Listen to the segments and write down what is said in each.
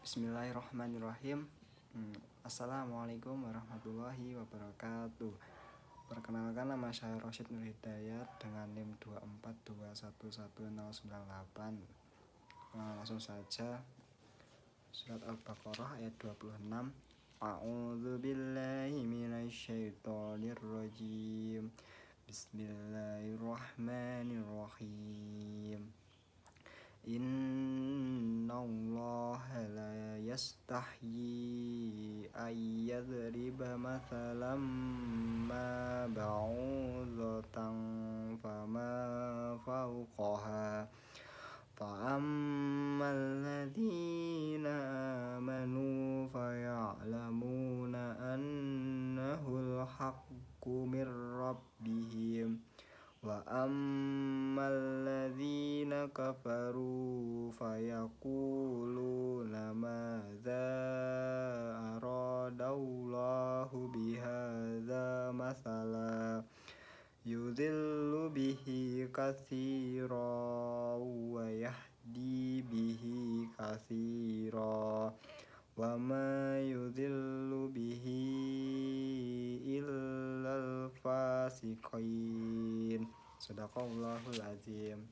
Bismillahirrahmanirrahim. Assalamualaikum warahmatullahi wabarakatuh. Perkenalkan, nama saya Rosyid Nur Hidayat dengan NIM 242111098. Langsung saja, surat Al-Baqarah ayat 26. A'udzu billahi minasyaitonir rajim. Bismillahirrahmanirrahim. Innallaha la yastahyi ayyadriba mathalam ma ba'udatan fama fawqaha fa'ammal ladzina amanu faya'lamuna annahul haqqu mir rabbihim wa ammal ladzina kafaru fayaquluna madza aradallahu bihadza mathala yudhillu bihi katsiran wa yahdi bihi katsiran wa ma yudhillu bihi illal fasiqin. Shadaqallahul azim.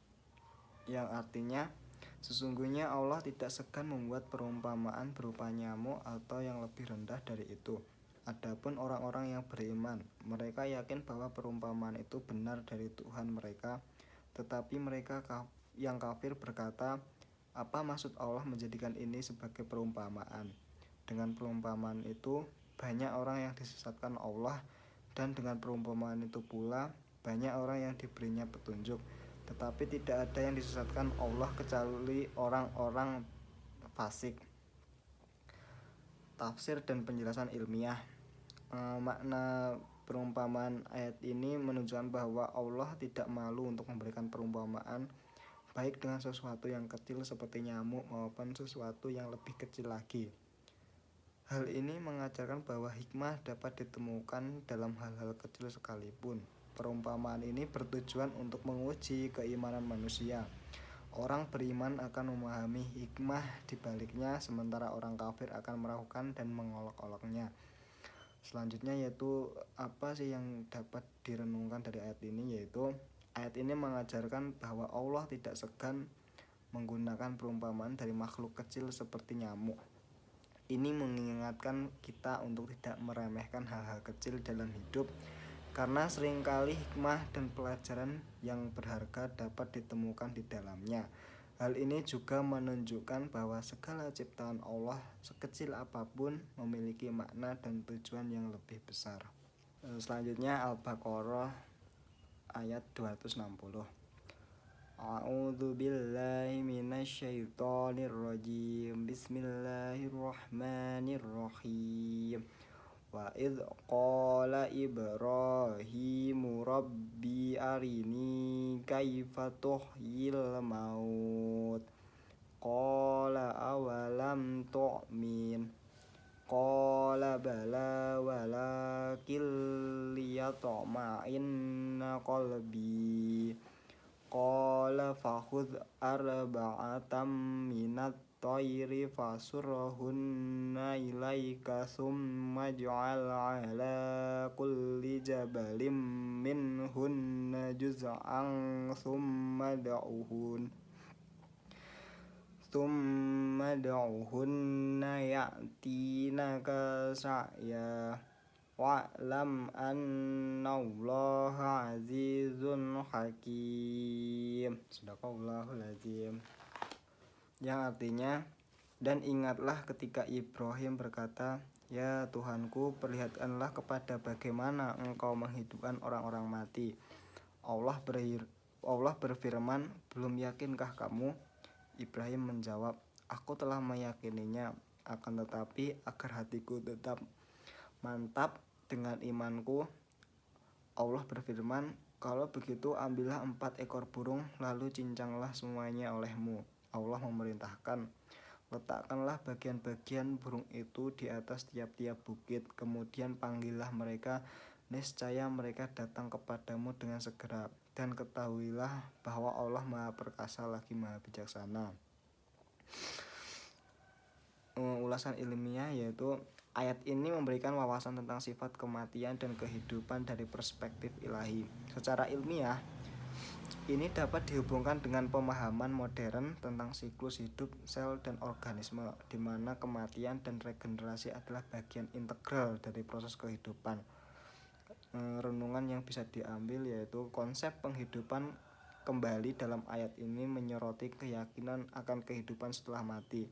Yang artinya, sesungguhnya Allah tidak segan membuat perumpamaan berupa nyamuk atau yang lebih rendah dari itu. Adapun orang-orang yang beriman, mereka yakin bahwa perumpamaan itu benar dari Tuhan mereka, tetapi mereka yang kafir berkata, apa maksud Allah menjadikan ini sebagai perumpamaan? Dengan perumpamaan itu, banyak orang yang disesatkan Allah, dan dengan perumpamaan itu pula, banyak orang yang diberinya petunjuk. Tetapi tidak ada yang disesatkan Allah kecuali orang-orang fasik. Tafsir dan penjelasan ilmiah. Makna perumpamaan ayat ini menunjukkan bahwa Allah tidak malu untuk memberikan perumpamaan, baik dengan sesuatu yang kecil seperti nyamuk maupun sesuatu yang lebih kecil lagi. Hal ini mengajarkan bahwa hikmah dapat ditemukan dalam hal-hal kecil sekalipun. Perumpamaan ini bertujuan untuk menguji keimanan manusia. Orang beriman akan memahami hikmah di baliknya, sementara orang kafir akan meragukan dan mengolok-oloknya. Selanjutnya yaitu apa sih yang dapat direnungkan dari ayat ini, yaitu ayat ini mengajarkan bahwa Allah tidak segan menggunakan perumpamaan dari makhluk kecil seperti nyamuk. Ini mengingatkan kita untuk tidak meremehkan hal-hal kecil dalam hidup, karena seringkali hikmah dan pelajaran yang berharga dapat ditemukan di dalamnya. Hal ini juga menunjukkan bahwa segala ciptaan Allah, sekecil apapun, memiliki makna dan tujuan yang lebih besar. Selanjutnya Al-Baqarah ayat 260. A'udzu billahi minasyaitonir rajim. Bismillahirrahmanirrahim. Wa idz qala Ibrahimu rabbi arini kaifa tuhyil maut qala awalam tu'min qala bala walakin liyatma'inna qalbi qala fakhudh arba'atam minat tayri fasurhunna ilaika summa ij'al ala kulli jabalin minhunna juz'an summa da'uhunna ya'tinaka sa'ya wa'lam annallaha azizun hakim. Shadaqallahul azim. Yang artinya, dan ingatlah ketika Ibrahim berkata, ya Tuhanku, perlihatkanlah kepada bagaimana engkau menghidupkan orang-orang mati. Allah berfirman, belum yakinkah kamu? Ibrahim menjawab, aku telah meyakininya, akan tetapi agar hatiku tetap mantap dengan imanku. Allah berfirman, kalau begitu ambillah 4 ekor burung, lalu cincanglah semuanya olehmu. Allah memerintahkan, letakkanlah bagian-bagian burung itu di atas tiap-tiap bukit, kemudian panggillah mereka, niscaya mereka datang kepadamu dengan segera, dan ketahuilah bahwa Allah Maha Perkasa lagi Maha Bijaksana. ulasan ilmiah, yaitu ayat ini memberikan wawasan tentang sifat kematian dan kehidupan dari perspektif ilahi. Secara ilmiah, ini dapat dihubungkan dengan pemahaman modern tentang siklus hidup sel dan organisme, di mana kematian dan regenerasi adalah bagian integral dari proses kehidupan. Renungan yang bisa diambil yaitu konsep penghidupan kembali dalam ayat ini menyoroti keyakinan akan kehidupan setelah mati,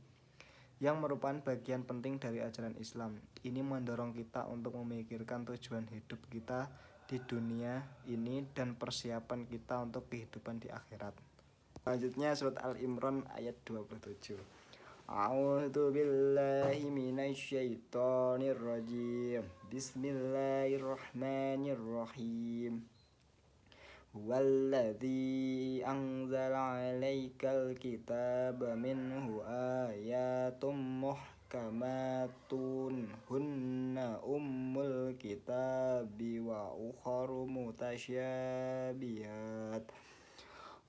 yang merupakan bagian penting dari ajaran Islam. Ini mendorong kita untuk memikirkan tujuan hidup kita di dunia ini dan persiapan kita untuk kehidupan di akhirat. Selanjutnya surat Al-Imran ayat 27. A'udzu billahi minasyaitonir rajim. Bismillahirrahmanirrahim. Walladzi anzala 'alaikal kitaba minhu ayatum muhkamatun hunna ummul kitabi wa ukharu mutasyabihat.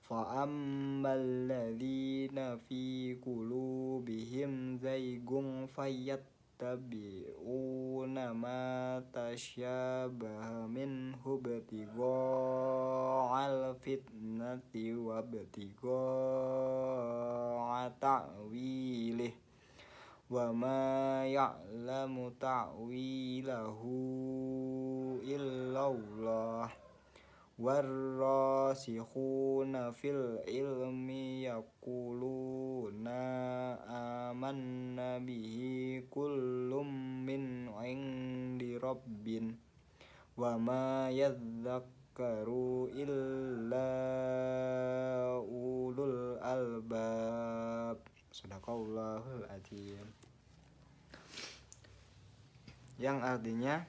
Fa ammal ladzina fi qulubihim zaygun fayattabi'una ma tasyabaha minhu ibtigha'al fitnati wa ibtigha'a ta'wilih wa ma ya'lamu ta'wilahu illallah. Warrasikhuna fil ilmi yaquluna amanna bihi kullum min 'indi rabbin wa ma yadhakkaru illa ulul albab. Shadaqallahul adzim. Yang artinya,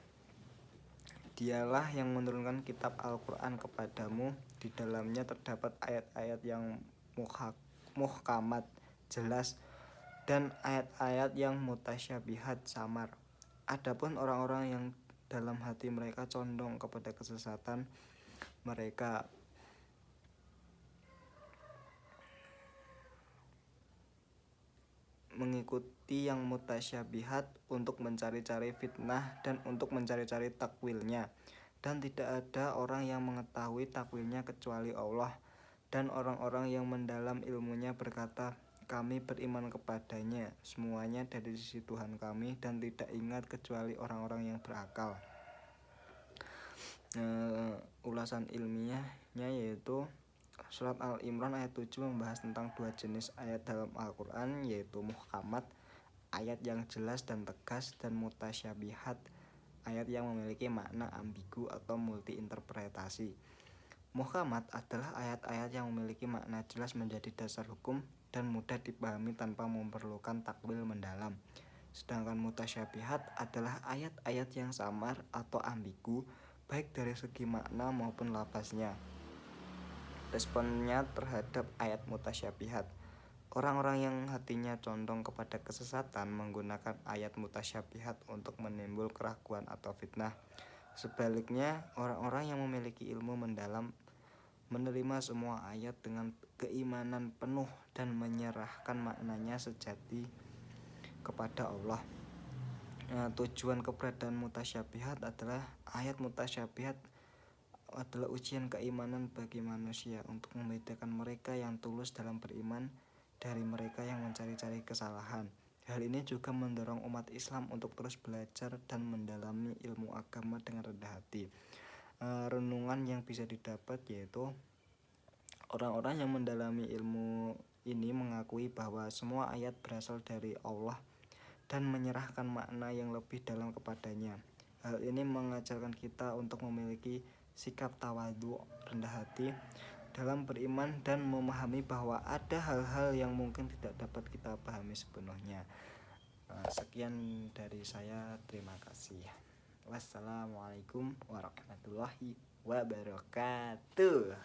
Dialah yang menurunkan kitab Al-Quran kepadamu. Di dalamnya terdapat ayat-ayat yang muhkamat, jelas, dan ayat-ayat yang mutasyabihat, samar. Adapun orang-orang yang dalam hati mereka condong kepada kesesatan, mereka mengikuti yang mutasyabihat untuk mencari-cari fitnah dan untuk mencari-cari takwilnya, dan tidak ada orang yang mengetahui takwilnya kecuali Allah. Dan orang-orang yang mendalam ilmunya berkata, kami beriman kepadanya, semuanya dari sisi Tuhan kami, dan tidak ingat kecuali orang-orang yang berakal. Ulasan ilmiahnya yaitu Surat Al-Imran ayat 7 membahas tentang dua jenis ayat dalam Al-Quran, yaitu muhkamat, ayat yang jelas dan tegas, dan mutasyabihat, ayat yang memiliki makna ambigu atau multi-interpretasi. Muhkamat adalah ayat-ayat yang memiliki makna jelas menjadi dasar hukum dan mudah dipahami tanpa memerlukan takwil mendalam. Sedangkan mutasyabihat adalah ayat-ayat yang samar atau ambigu, baik dari segi makna maupun lafaznya. Responnya terhadap ayat mutasyabihat, orang-orang yang hatinya condong kepada kesesatan menggunakan ayat mutasyabihat untuk menimbul keraguan atau fitnah. Sebaliknya, orang-orang yang memiliki ilmu mendalam menerima semua ayat dengan keimanan penuh dan menyerahkan maknanya sejati kepada Allah. Tujuan keberadaan mutasyabihat adalah ayat mutasyabihat adalah ujian keimanan bagi manusia untuk membedakan mereka yang tulus dalam beriman dari mereka yang mencari-cari kesalahan. Hal ini juga mendorong umat Islam untuk terus belajar dan mendalami ilmu agama dengan rendah hati. Renungan yang bisa didapat yaitu orang-orang yang mendalami ilmu ini mengakui bahwa semua ayat berasal dari Allah dan menyerahkan makna yang lebih dalam kepadanya. Hal ini mengajarkan kita untuk memiliki sikap tawadhu, rendah hati dalam beriman, dan memahami bahwa ada hal-hal yang mungkin tidak dapat kita pahami sepenuhnya. Sekian dari saya, terima kasih. Wassalamualaikum warahmatullahi wabarakatuh.